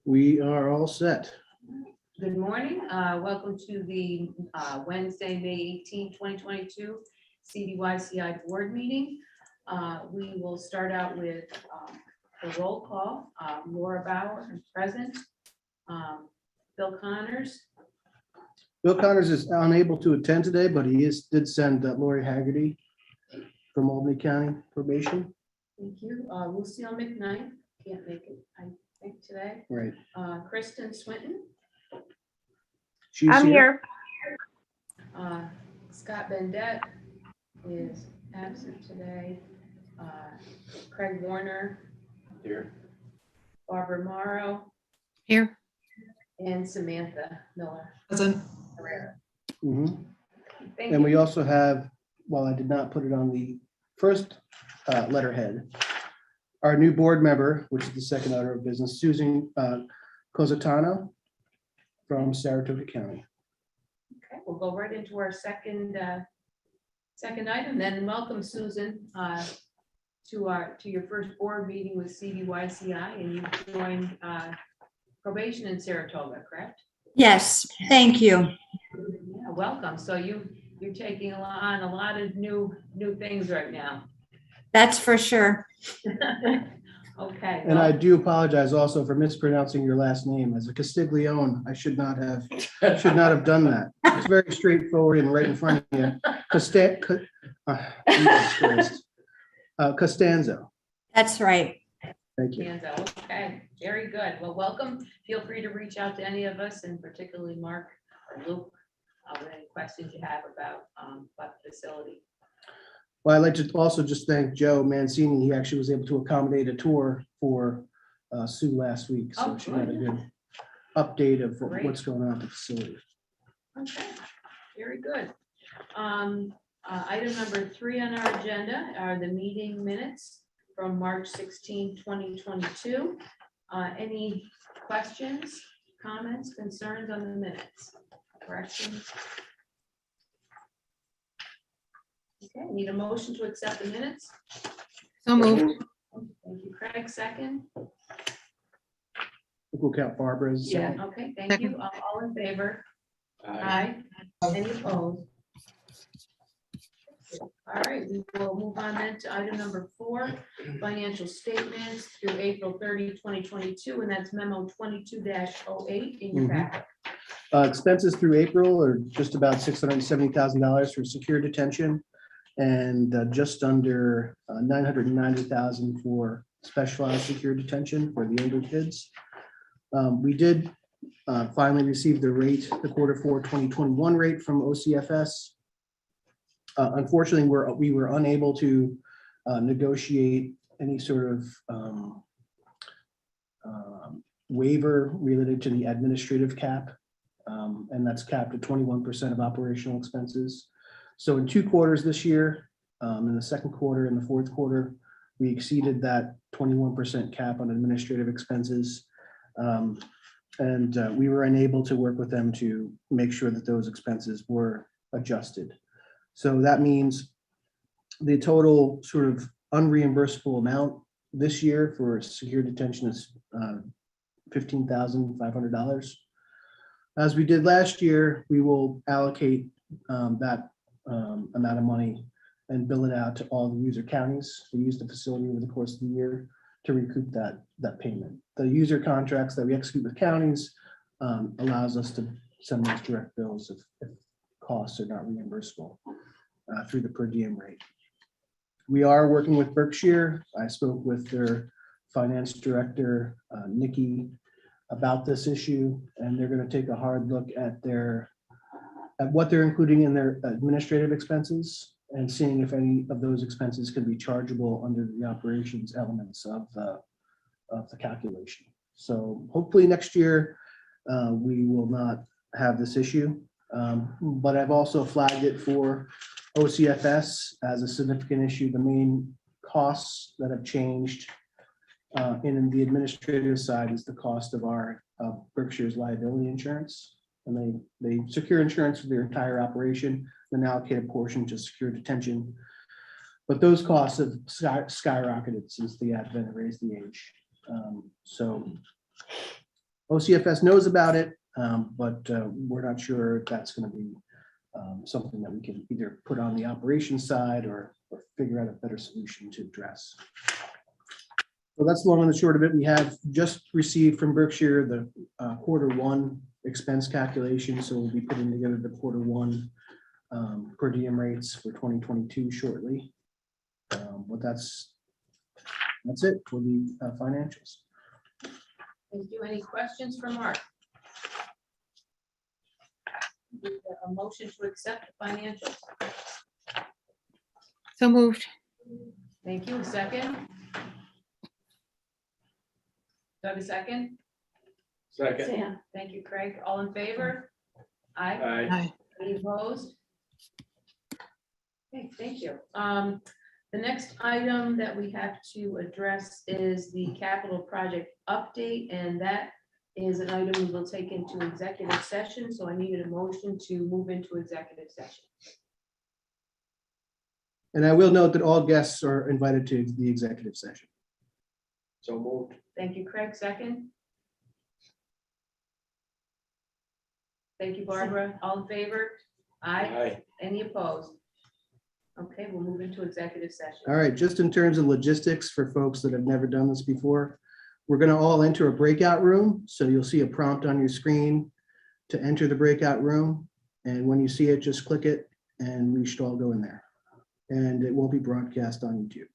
We are all set. Good morning. Welcome to the Wednesday, May 18, 2022 CDYCI board meeting. We will start out with the roll call. Laura Bauer is present. Bill Connors. Bill Connors is unable to attend today, but he did send Lori Haggerty from Albany County probation. Thank you. Lucille McKnight can't make it, I think, today. Right. Kristen Swinton. I'm here. Scott Bendette is absent today. Craig Warner. Here. Barbara Morrow. Here. And Samantha Miller. Present. Herrera. Mhm. Thank And you. we also have, while I did not put it on the first letterhead, our new board member, which is the second order of business, Susan Cositano from Saratoga County. Okay, we'll go right into our second item, then welcome Susan to your first board meeting with CDYCI, and you joined probation in Saratoga, correct? Yes, thank you. Yeah, welcome. So you're taking on a lot of new things right now. That's for sure. Okay. And I do apologize also for mispronouncing your last name. As a Castiglione, I should not have done that. It's very straightforward and right in front of you. Jesus Christ. Costanzo. That's right. Thank you. Danzo. Okay, very good. Well, welcome. Feel free to reach out to any of us, and particularly Mark or Luke, with any questions you have about the facility. Well, I'd like to also just thank Joe Mancini. He actually was able to accommodate a tour for Sue last week. So Oh, she had a good. good update of Great. what's going on at the facility. Okay, very good. Item number 3 on our agenda are the meeting minutes from March 16, 2022. Any questions, comments, concerns on the minutes? Corrections? Okay, need a motion to accept the minutes? So moved. Thank you, Craig. Second? We'll count Barbara as a second. Okay, thank you. All in favor? Aye. Any opposed? All right, we will move on then to item number 4, financial statements through April 30, 2022, and that's memo 22-08 in your Mhm. packet. Expenses through April are just about $670,000 for secure detention and just under $990,000 for specialized secure detention for the older kids. We did finally receive the rate, the Q4 2021 rate from OCFS. Unfortunately, we were unable to negotiate any sort of waiver related to the administrative cap. And that's capped at 21% of operational expenses. So in 2 quarters this year, in the second quarter and the fourth quarter, we exceeded that 21% cap on administrative expenses. And we were unable to work with them to make sure that those expenses were adjusted. So that means the total sort of unreimbursable amount this year for secure detention is $15,500. As we did last year, we will allocate that amount of money and bill it out to all the user counties who use the facility over the course of the year to recoup that payment. The user contracts that we execute with counties allows us to send those direct bills if costs are not reimbursable through the per diem rate. We are working with Berkshire. I spoke with their finance director, Nikki, about this issue, and they're going to take a hard look at what they're including in their administrative expenses and seeing if any of those expenses can be chargeable under the operations elements of the calculation. So hopefully next year we will not have this issue, but I've also flagged it for OCFS as a significant issue. The main costs that have changed in the administrative side is the cost of our Berkshire's liability insurance. And they secure insurance for their entire operation, then allocate a portion to secure detention. But those costs have skyrocketed since the advent of Raise the Age. So OCFS knows about it, but we're not sure if that's going to be something that we can either put on the operations side or figure out a better solution to address. So that's the long and the short of it. We have just received from Berkshire the Q1 expense calculation, so we'll be putting together the Q1 per diem rates for 2022 shortly. But that's it for the financials. Thank you. Any questions for Mark? A motion to accept the financials. So moved. Thank you. A second? Doug, a second? Second. Sam. Thank you, Craig. All in favor? Aye. Aye. Any opposed? Okay, thank you. The next item that we have to address is the capital project update, and that is an item we will take into executive session. So I needed a motion to move into executive session. And I will note that all guests are invited to the executive session. So moved. Thank you, Craig. Second. Thank you, Barbara. All in favor? Aye. Aye. Any opposed? Okay, we'll move into executive session. All right, just in terms of logistics for folks that have never done this before, we're going to all enter a breakout room. So you'll see a prompt on your screen to enter the breakout room. And when you see it, just click it and we should all go in there. And it won't be broadcast on YouTube.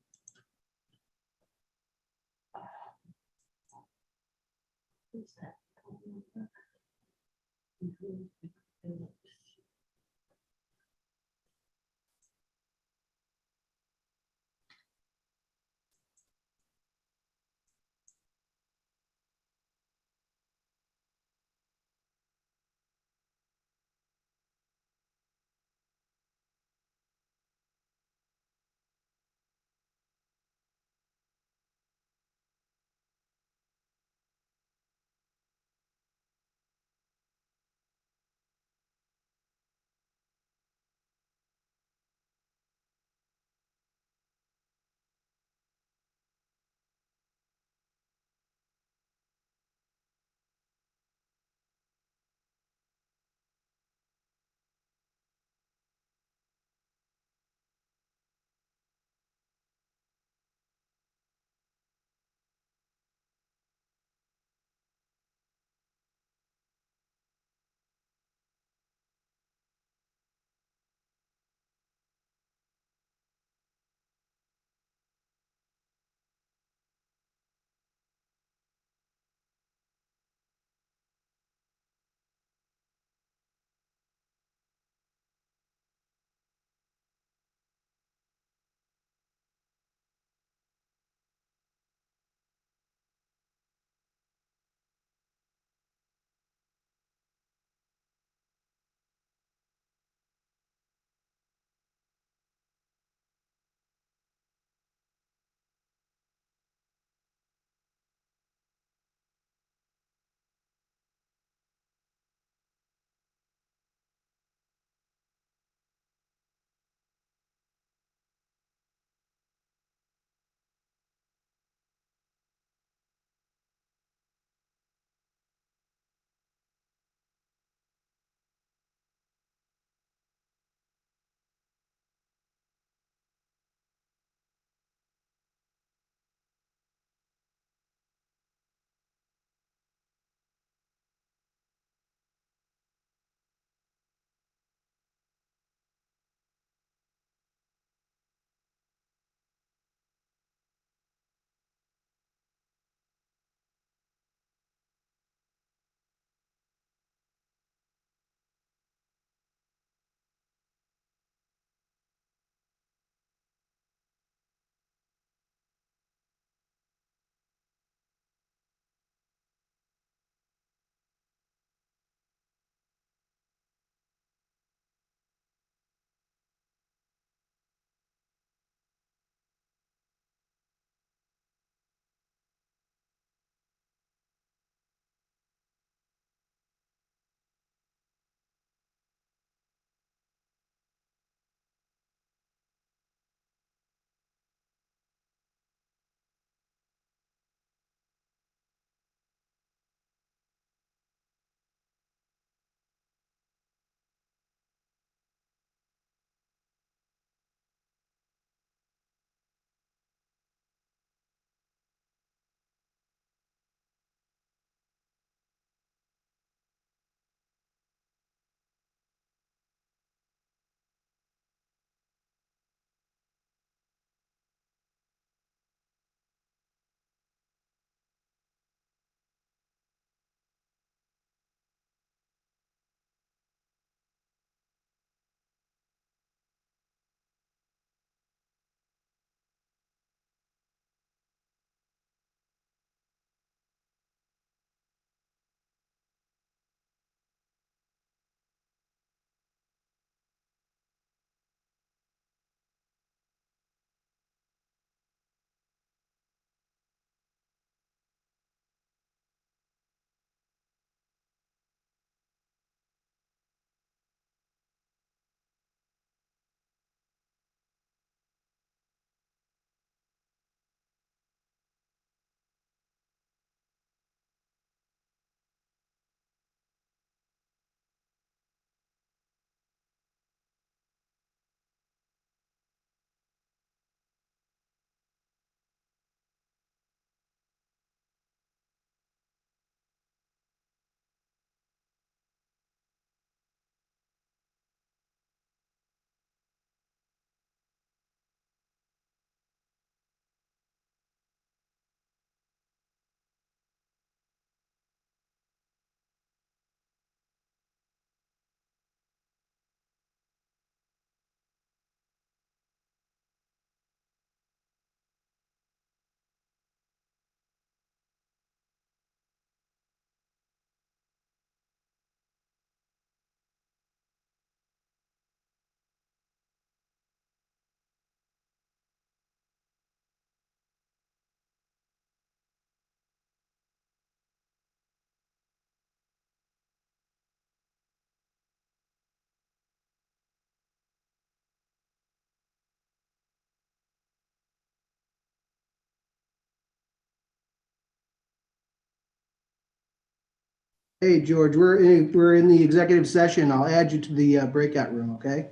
Hey, George, we're in the executive session. I'll add you to the breakout room, okay?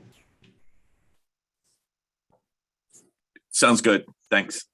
Sounds good. Thanks.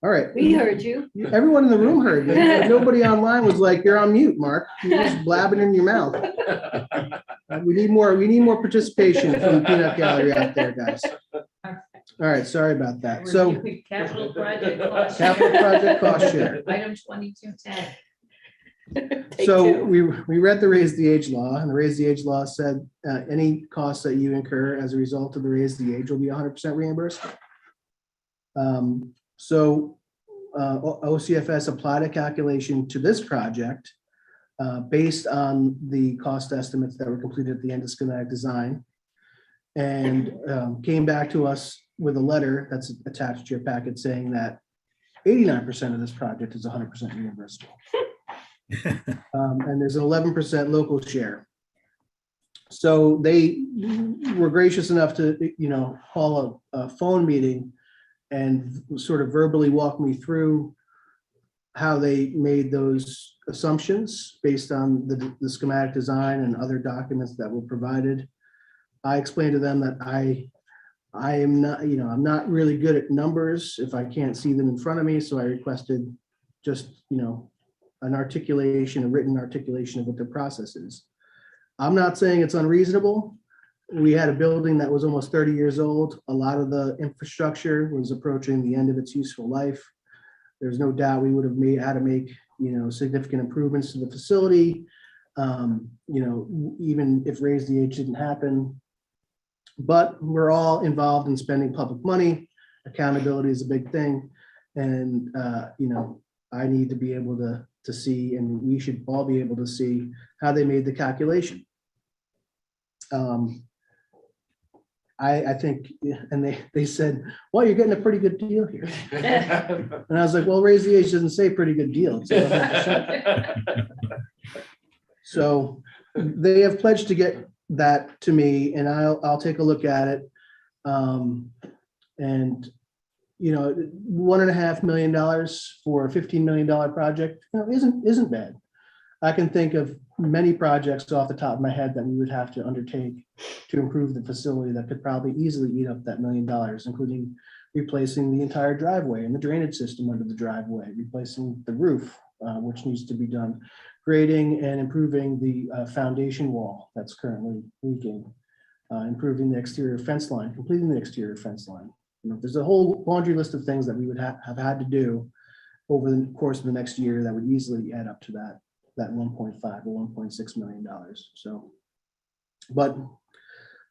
All right. We heard you. Everyone in the room heard you. Nobody online was like, you're on mute, Mark. You're just blabbing in your mouth. We need more participation from the peanut gallery out there, guys. All right, sorry about that. So Reviewing Capital project cost. capital share. project cost share. Item 2210. So we read the raise the age law, and the raise the age law said any costs that you incur as a result of the raise the age will be 100% reimbursed. So OCFS applied a calculation to this project based on the cost estimates that were completed at the end of schematic design, and came back to us with a letter that's attached to your packet saying that 89% of this project is 100% reimbursable. And there's an 11% local share. So they were gracious enough to, call a phone meeting and sort of verbally walk me through how they made those assumptions based on the schematic design and other documents that were provided. I explained to them that I am not, I'm not really good at numbers if I can't see them in front of me. So I requested just, a written articulation of what the process is. I'm not saying it's unreasonable. We had a building that was almost 30 years old. A lot of the infrastructure was approaching the end of its useful life. There's no doubt we would have had to make, significant improvements to the facility. Even if raise the age didn't happen. But we're all involved in spending public money. Accountability is a big thing. And, I need to be able to see, and we should all be able to see how they made the calculation. I think, and they said, well, you're getting a pretty good deal here. And I was like, well, raise the age doesn't say pretty good deal. It's 100%. So they have pledged to get that to me, and I'll take a look at it. And $1.5 million for a $15 million project, isn't bad. I can think of many projects off the top of my head that we would have to undertake to improve the facility that could probably easily eat up that $1 million, including replacing the entire driveway and the drainage system under the driveway, replacing the roof, which needs to be done, grading and improving the foundation wall that's currently leaking, improving the exterior fence line, completing the exterior fence line. There's a whole laundry list of things that we would have had to do over the course of the next year that would easily add up to that 1.5 or $1.6 million. So, but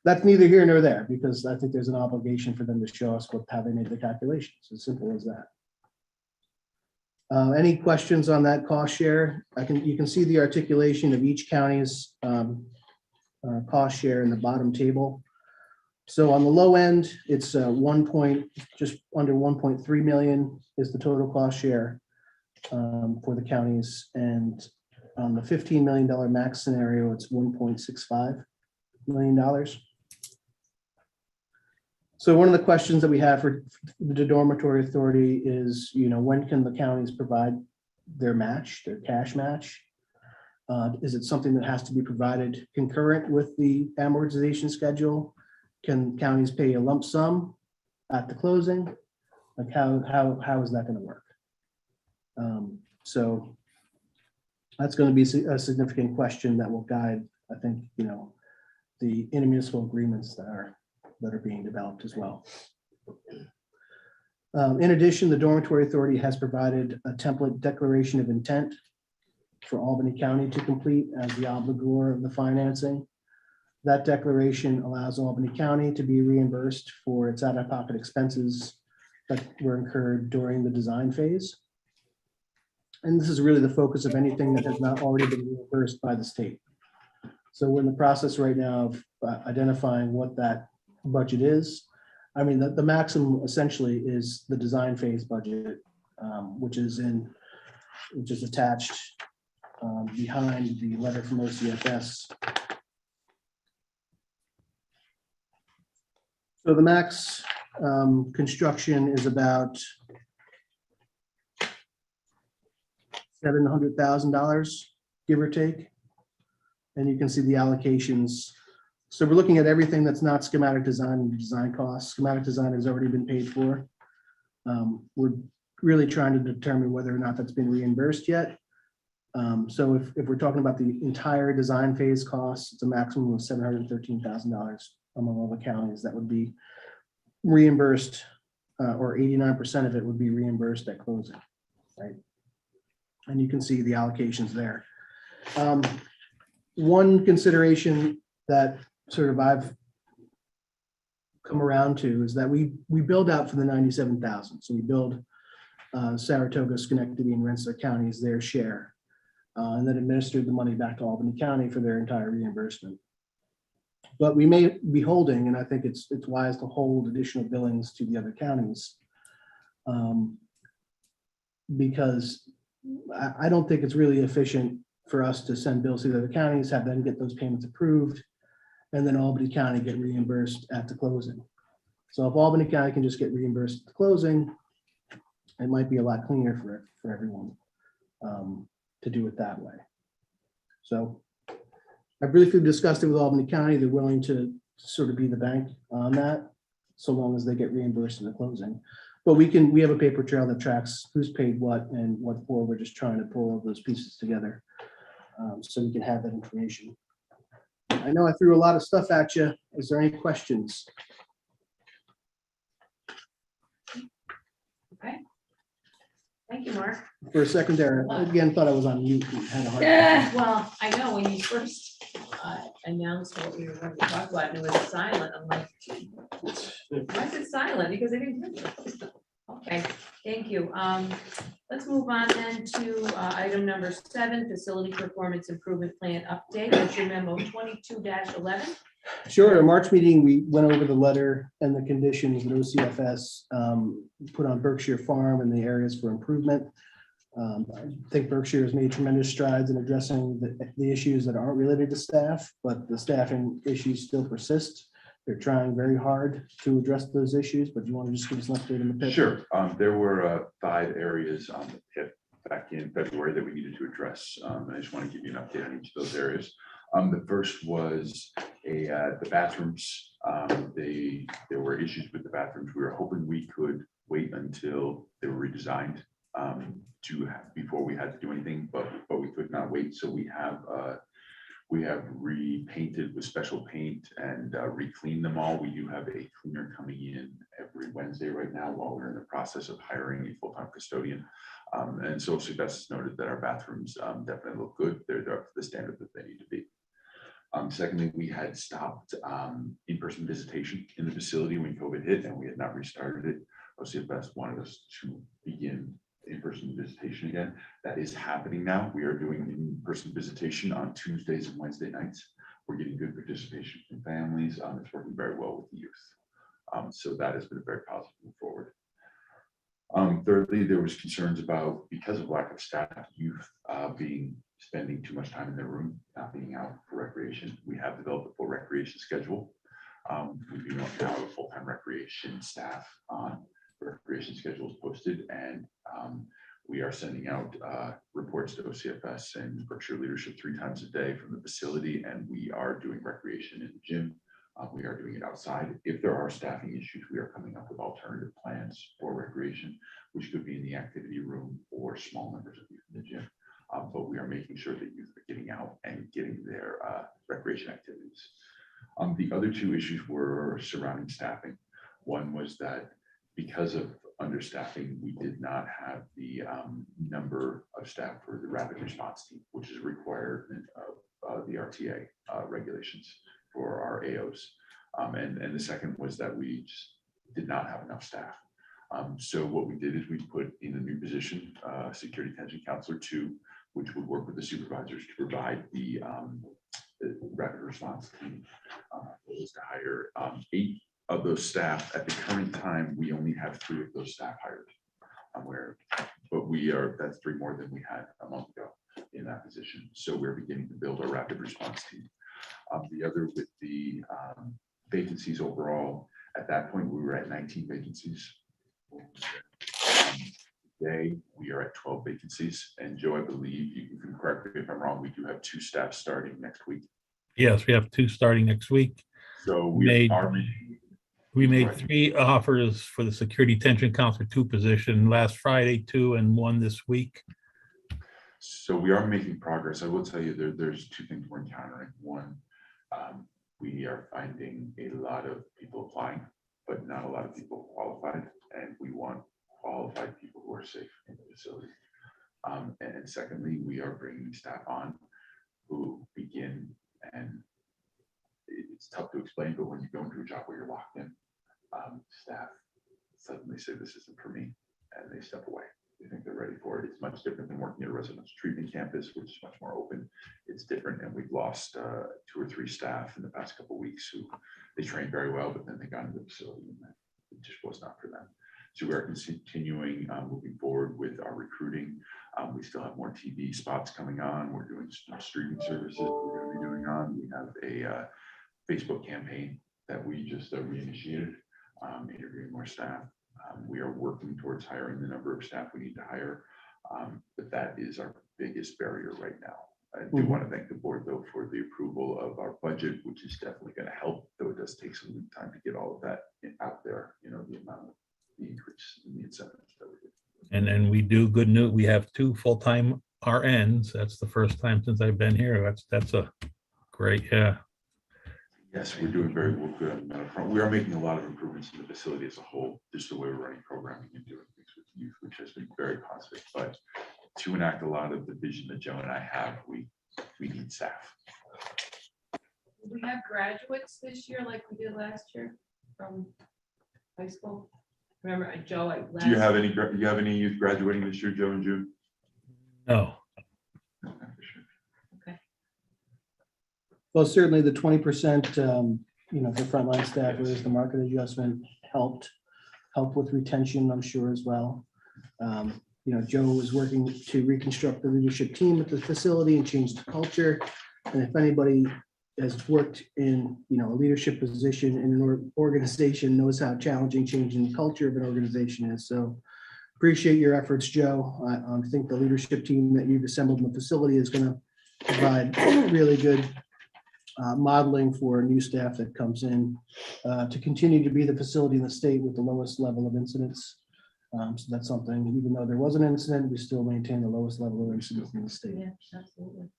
that's neither here nor there, because I think there's an obligation for them to show us how they made the calculations. As simple as that. Any questions on that cost share? You can see the articulation of each county's cost share in the bottom table. So on the low end, it's just under 1.3 million is the total cost share for the counties, and on the $15 million max scenario, it's $1.65 million. So one of the questions that we have for the dormitory authority is, when can the counties provide their cash match? Is it something that has to be provided concurrent with the amortization schedule? Can counties pay a lump sum at the closing? Like how is that going to work? So that's going to be a significant question that will guide, I think, the intermunicipal agreements that are being developed as well. In addition, the dormitory authority has provided a template declaration of intent for Albany County to complete as the obligor of the financing. That declaration allows Albany County to be reimbursed for its out-of-pocket expenses that were incurred during the design phase. And this is really the focus of anything that has not already been reimbursed by the state. So we're in the process right now of identifying what that budget is. I mean, the maximum essentially is the design phase budget, which is attached behind the letter from OCFS. So the max construction is about $700,000, give or take. And you can see the allocations. So we're looking at everything that's not schematic design and design costs. Schematic design has already been paid for. We're really trying to determine whether or not that's been reimbursed yet. So if we're talking about the entire design phase costs, it's a maximum of $713,000 among all the counties that would be reimbursed, or 89% of it would be reimbursed at closing, right? And you can see the allocations there. One consideration that sort of I've come around to is that we build out for the 97,000. So we build Saratoga, Schenectady, and Rensselaer counties their share, and then administered the money back to Albany County for their entire reimbursement. But we may be holding, and I think it's wise to hold additional billings to the other counties, because I don't think it's really efficient for us to send bills to the other counties, have them get those payments approved, and then Albany County get reimbursed at the closing. So if Albany County can just get reimbursed at the closing, it might be a lot cleaner for everyone to do it that way. So I briefly discussed it with Albany County. They're willing to sort of be the bank on that, so long as they get reimbursed in the closing. But we have a paper trail that tracks who's paid what and what for. We're just trying to pull all those pieces together, so we can have that information. I know I threw a lot of stuff at you. Is there any questions? Okay. Thank you, Mark. For a second there, again, thought I was on mute. And had a hard time. Yeah, well, I know when you first announced what we were going to talk about, and it was silent, I'm like, why is it silent? Because I didn't hear you. Okay, thank you. Let's move on then to item number 7, facility performance improvement plan update. That's your memo 22-11. Sure. At our March meeting, we went over the letter and the conditions that OCFS put on Berkshire Farm and the areas for improvement. I think Berkshire has made tremendous strides in addressing the issues that aren't related to staff, but the staffing issues still persist. They're trying very hard to address those issues, but you want to just give us an update on the pit? Sure. There were 5 areas on the pit back in February that we needed to address. And I just want to give you an update on each of those areas. The first was the bathrooms. There were issues with the bathrooms. We were hoping we could wait until they were redesigned before we had to do anything, but we could not wait. So we have repainted with special paint and re-cleaned them all. We do have a cleaner coming in every Wednesday right now while we're in the process of hiring a full-time custodian. And so Sylvester noted that our bathrooms definitely look good. They're up to the standard that they need to be. Secondly, we had stopped in-person visitation in the facility when COVID hit, and we had not restarted it. OCFS wanted us to begin in-person visitation again. That is happening now. We are doing in-person visitation on Tuesdays and Wednesday nights. We're getting good participation from families. It's working very well with the youth. So that has been a very positive move forward. Thirdly, there was concerns about, because of lack of staff, youth spending too much time in their room, not being out for recreation. We have developed a full recreation schedule. We do not have a full-time recreation staff on recreation schedules posted, and we are sending out reports to OCFS and Berkshire leadership 3 times a day from the facility, and we are doing recreation in the gym. We are doing it outside. If there are staffing issues, we are coming up with alternative plans for recreation, which could be in the activity room or small numbers of youth in the gym. But we are making sure that youth are getting out and getting their recreation activities. The other 2 issues were surrounding staffing. One was that because of understaffing, we did not have the number of staff for the rapid response team, which is a requirement of the RTA regulations for our AOs. And the second was that we just did not have enough staff. So what we did is we put in a new position, security detention counselor 2, which would work with the supervisors to provide the rapid response team. Was to hire 8 of those staff. At the current time, we only have 3 of those staff hired. But that's 3 more than we had a month ago in that position. So we're beginning to build our rapid response team. The other with the vacancies overall, at that point, we were at 19 vacancies. Today, we are at 12 vacancies. And Joe, I believe you can correct me if I'm wrong, we do have 2 staff starting next week. Yes, we have 2 starting next week. So we are We made 3 offers for the security detention counselor 2 position last Friday, 2 and 1 this week. So we are making progress. I will tell you, there's 2 things we're encountering. One, we are finding a lot of people applying, but not a lot of people qualified, and we want qualified people who are safe in the facility. And secondly, we are bringing staff on who begin, and it's tough to explain, but when you go into a job where you're locked in, staff suddenly say, this isn't for me, and they step away. They think they're ready for it. It's much different than working at a residential treatment campus, which is much more open. It's different, and we've lost 2 or 3 staff in the past couple of weeks who they trained very well, but then they got into the facility and it just was not for them. So we are continuing moving forward with our recruiting. We still have more TV spots coming on. We're doing streaming services we're going to be doing on. We have a Facebook campaign that we just reinitiated, interviewing more staff. We are working towards hiring the number of staff we need to hire, but that is our biggest barrier right now. I do want to thank the board, though, for the approval of our budget, which is definitely going to help, though it does take some time to get all of that out there, the amount of the increase in the incentives that we did. And we do good news. We have 2 full-time RNs. That's the first time since I've been here. That's a great, yeah. Yes, we're doing very well good on the medical front. We are making a lot of improvements in the facility as a whole, just the way we're running programming and doing things with youth, which has been very positive. But to enact a lot of the vision that Joe and I have, we need staff. We have graduates this year like we did last year from high school. Remember, Joe, Do you have any youth graduating this year, Joe and June? No. Well, certainly the 20%, for frontline staffers, the market adjustment helped with retention, I'm sure, as well. Joe was working to reconstruct the leadership team at the facility and change the culture. And if anybody has worked in, a leadership position in an organization, knows how challenging changing the culture of an organization is. So appreciate your efforts, Joe. I think the leadership team that you've assembled in the facility is going to provide really good modeling for new staff that comes in to continue to be the facility in the state with the lowest level of incidents. So that's something, even though there was an incident, we still maintain the lowest level of incidents in the state. Yeah, absolutely.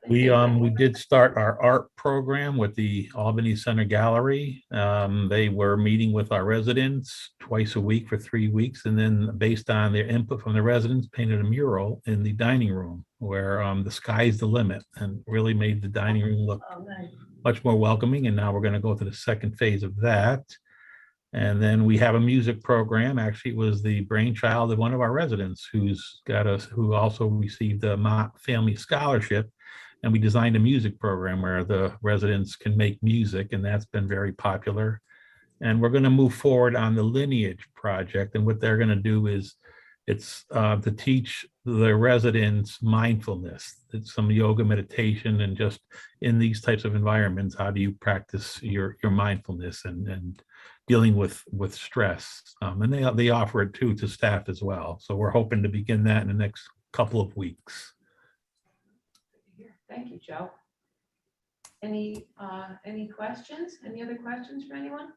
We did start our art program with the Albany Center Gallery. They were meeting with our residents twice a week for 3 weeks, and then based on their input from the residents, painted a mural in the dining room where the sky's the limit, and really made the dining room look much more welcoming. And now we're going to go to the second phase of that. And then we have a music program. Actually, it was the brainchild of one of our residents who also received a Mott Family Scholarship. And we designed a music program where the residents can make music, and that's been very popular. And we're going to move forward on the Lineage project. And what they're going to do is it's to teach the residents mindfulness. It's some yoga, meditation, and just in these types of environments, how do you practice your mindfulness and dealing with stress? And they offer it too to staff as well. So we're hoping to begin that in the next couple of weeks. Thank you, Joe. Any questions? Any other questions for anyone?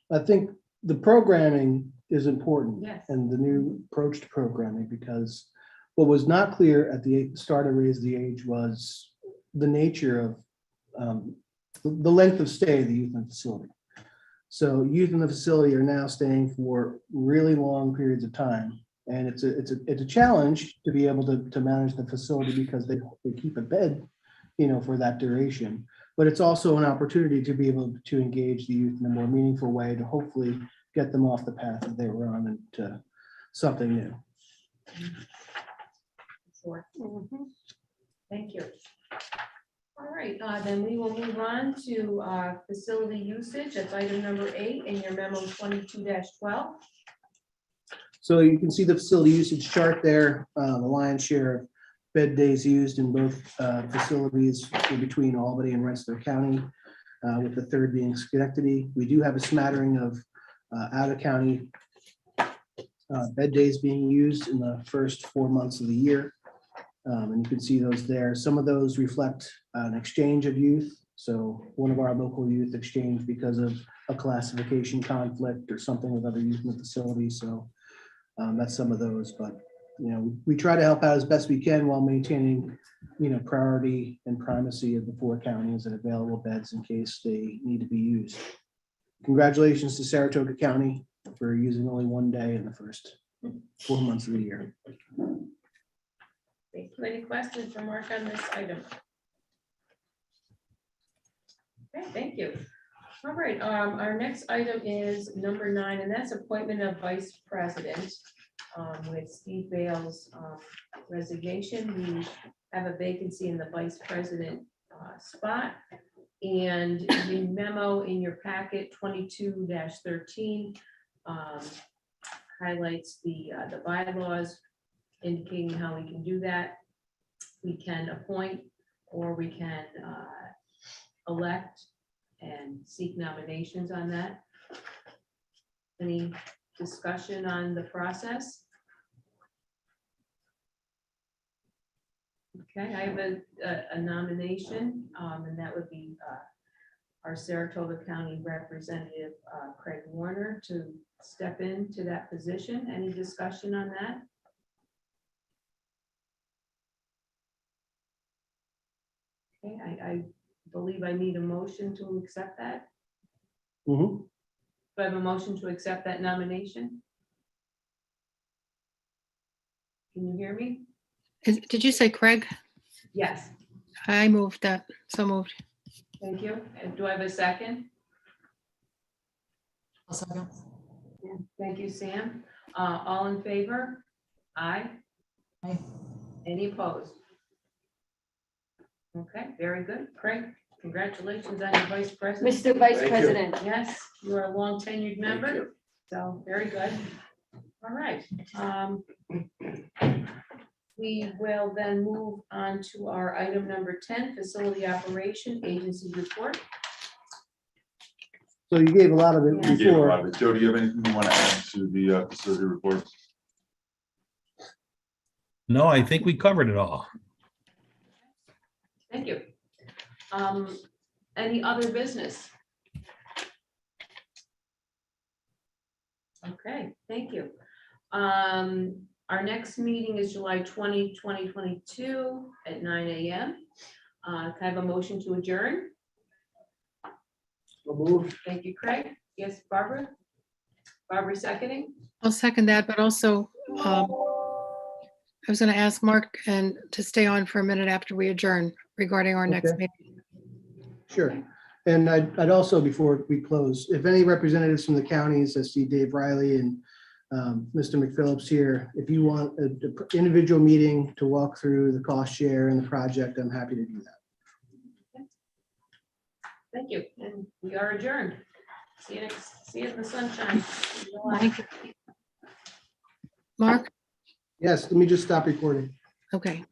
I think the programming is important. Yes. And the new approach to programming, because what was not clear at the start of Raise the Age was the nature of the length of stay of the youth in the facility. So youth in the facility are now staying for really long periods of time. And it's a challenge to be able to manage the facility because they keep a bed, for that duration. But it's also an opportunity to be able to engage the youth in a more meaningful way to hopefully get them off the path that they were on into something new. Sure. Thank you. All right, then we will move on to facility usage. That's item number 8 in your memo 22-12. So you can see the facility usage chart there, the lion's share of bed days used in both facilities in between Albany and Rensselaer County, with the third being Schenectady. We do have a smattering of out-of-county bed days being used in the first 4 months of the year. And you can see those there. Some of those reflect an exchange of youth. So one of our local youth exchanged because of a classification conflict or something with other using the facility. So that's some of those, but we try to help out as best we can while maintaining, priority and primacy of the 4 counties and available beds in case they need to be used. Congratulations to Saratoga County for using only 1 day in the first 4 months of the year. Thank you. Any questions for Mark on this item? Okay, thank you. All right, our next item is number 9, and that's appointment of vice president. With Steve Bale's resignation, we have a vacancy in the vice president spot. And the memo in your packet 22-13 highlights the bylaws indicating how we can do that. We can appoint or we can elect and seek nominations on that. Any discussion on the process? Okay, I have a nomination, and that would be our Saratoga County Representative Craig Warner to step into that position. Any discussion on that? Okay, I believe I need a motion to accept that. Mhm. Do I have a motion to accept that nomination? Can you hear me? Did you say Craig? Yes, I moved that. So moved. thank you. And do I have a second? Thank you, Sam. All in favor? Aye. Aye. Any opposed? Okay, very good. Craig, congratulations on your vice president. Mr. Vice Thank you. President, Yes, you are a long tenured member, so very good. All right. We will then move on to our item number 10, facility operation agency report. So you gave a lot of it You gave a before. lot of it. Joe, do you have anything you want to add to the facility report? No, I think we covered it all. Thank you. Any other business? Okay, thank you. Our next meeting is July 20, 2022 at 9 a.m. Can I have a motion to adjourn? So moved. Thank you, Craig. Yes, Barbara? Barbara seconding? I'll second that, but also I was going to ask Mark and to stay on for a minute after we adjourn regarding our next Okay. meeting. Sure. And I'd also, before we close, if any representatives from the counties, I see Dave Riley and Mr. McPhillips here, if you want an individual meeting to walk through the cost share and the project, I'm happy to do that. Thank you. And we are adjourned. See you in the sunshine. Thank you. Mark? Yes, let me just stop recording. Okay.